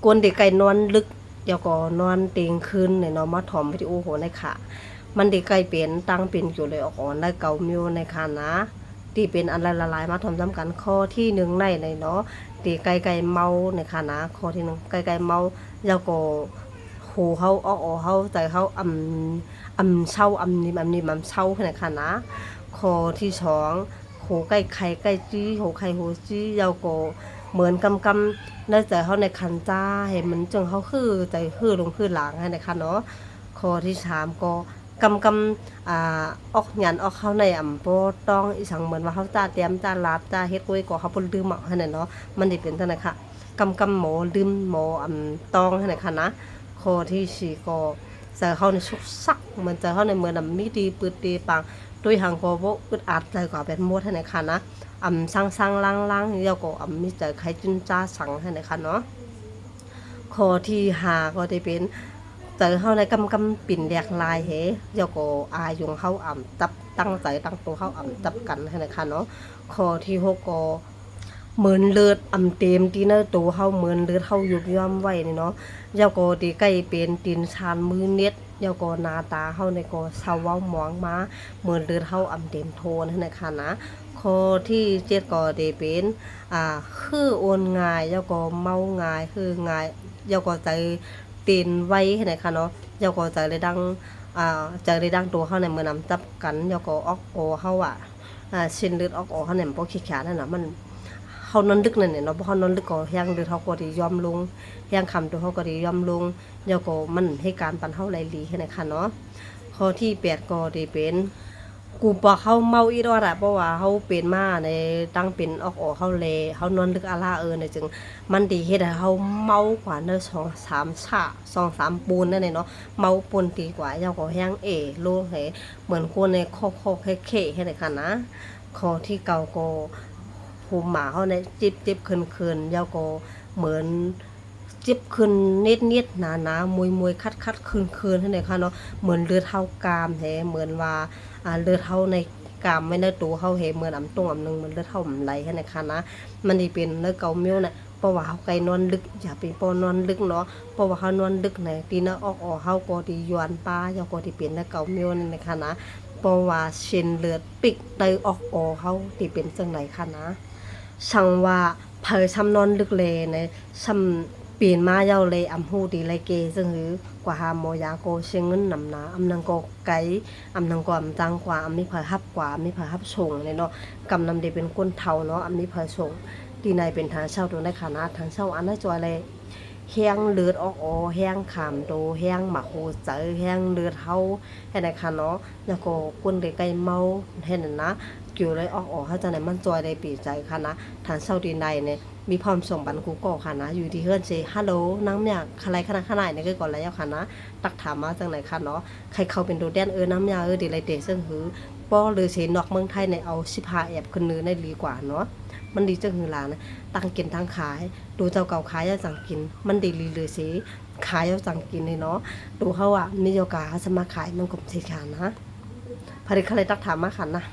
กวนเด็กไก่นอนลึกเดี๋ยวก็นอนเตียงคืนในนอนมาถอมวิดีโอโหในค่ะมันเด็กไก่เป็นตั้งเป็นอยู่เลยออกอ่อนได้เกามิวในค่ะนะที่เป็นอันละลายมาทำซ้ำกันข้อที่หนึ่งในเนาะตีไก่เมาในค่ะนะข้อที่หนึ่งไก่เมาแล้วก็หูเขาออกเขาใจเขาเช่านิ่มเช่าในค่ะนะข้อที่สองหูไก่ไข่ไก่จี้หูไข่หูจี้แล้วก็เหมือนกำได้ใจเขาในคันจ้าเห็นมันจงเขาคือใจคือลงคือหลังให้ในคันเนาะข้อที่สามก็ออกหยันออกเข้าในโปต้องอีสังเหมือนว่าเขาจ้าเตรียมจ้าลาบจ้าเฮ็ดกุ้ยก็เขาปนลืมให้เนาะมันได้เป็นจังได๋ค่ะหมอลืมหมอต้องให้ในคันนะข้อที่สี่ก็ใจเขาในชุกซักเหมือนใจเขาในเหมือนมีดีปืดดีปังด้วยหางก็บ่อึดอัดใจก็เป็นหมดให้ในคันนะสั่งล้างเดี๋ยวก็มีใจใครจุนจ้าสั่งให้ในคันเนาะข้อที่ห้าก็ได้เป็นเจอเฮาในปิ่นแดกลายเฮเดี๋ยวก็อายุงเฮาจับตั้งใจตั้งตัวเฮาจับกันให้ในคันเนาะข้อที่หกก็เหมือนเลือดเต็มตีเนอร์ตัวเฮาเหมือนเลือดเฮายุบย่อมไว้นี่เนาะเดี๋ยวก็ตีใกล้เป็นตีนชานมือเน็ดเดี๋ยวก็หน้าตาเฮาในก็เศร้าเว้ามองมาเหมือนเลือดเฮาเต็มโทนให้ในคันนะข้อที่เจ็ดก็ได้เป็นคือโอนง่ายแล้วก็เมาง่ายคือง่ายแล้วก็ใจตีนไว้ให้ในคันเนาะแล้วก็ใจเลยดังตัวเฮาในเมื่อนำจับกันแล้วก็ออกโอเฮาเส้นเลือดออกเฮาเนี่ยบ่ขี้ขลาดนั่นน่ะมันเฮานอนดึกนั่นเนี่ยเนาะบ่เฮานอนดึกก็แฮงเลือดเฮาก็สิยอมลงแฮงคำตัวเฮาก็สิยอมลงแล้วก็มันให้การปันเฮาไหลหลีให้ในคันเนาะข้อที่แปดก็ได้เป็นกูบอกเขาเมาอีดอดอะเพราะว่าเขาเป็นมาในตั้งเป็นออกเขาเลยเขานอนลึกอาลาเนี่ยจึงมันดีเฮ็ดให้เขาเมากว่าเนื้อ2-3 ปูนนั่นเนาะเมาปูนดีกว่าเจ้าก็แห้งโลเหเหมือนคนในคอกเค่ให้ได้ค่ะนะข้อที่เก่าก็หูหมาเขาในจิบคืนเจ้าก็เหมือนจิบคืนนิดหนามวยคัดคืนให้ได้ค่ะเนาะเหมือนเลือดเท่ากามแท้เหมือนว่าเลือดเท่าในกามไม่ได้ตัวเขาเหมือนตรงนึงมันเลือดเท่าไหลให้ในคันนะมันได้เป็นเนื้อเกาเมียวน่ะเพราะว่าเขาไกนอนลึกอย่าเป็นปอนอนลึกเนาะเพราะว่าเขานอนลึกไหนตีน่ะออกเขาก็ดียวนป้าเจ้าก็ที่เป็นเนื้อเกาเมียวในคันนะเพราะว่าเส้นเลือดปิกไตออกเขาที่เป็นจังไหนคันนะช่างว่าเผยซ้ำนอนลึกเลยในซ้ำเปลี่ยนมาเย้าเลยหูดีไรเกซึ่งหือกว่าหาหมอยาโกเชียงเงินนำนานังก็ไกนังก็จังกว่ามีเผยฮับกว่ามีเผยฮับส่งเนาะกำนำได้เป็นก้นเฒ่าเนาะมีเผยส่งตีในเป็นทางเช่าตัวในคณะทางเช่าอันได้จอยเลยแห้งเลือดออกแห้งขามโตแห้งหมักโหใจแห้งเลือดเฮาให้ได้ค่ะเนาะแล้วก็ก้นได้ไกเมาให้นั่นนะเกี่ยวเลยออกเขาจะไหนมันจอยได้ปีใจค่ะนะทางเช่าดีในเนี่ยมีพร้อมส่งบันกูก็ค่ะนะอยู่ที่เฮือนเซฮัลโหลนางอยากอะไรขนาดเนี่ยก็ก่อนแล้วค่ะนะตักถามมาจังไหนค่ะเนาะใครเขาเป็นโดแดนน้ำยาดีไรเตซึ่งหือป้อหรือเสนอกเมืองไทยเนี่ยเอา15แอบคนนึงได้ดีกว่าเนาะมันดีจังหือหลานตั้งกินตั้งขายดูเจ้าเก่าขายเอาจังกินมันดีเลยสิขายเอาจังกินเลยเนาะดูเขามีโอกาสสมาขายมันกบเสียขานะผลิตอะไรตักถามมาค่ะนะ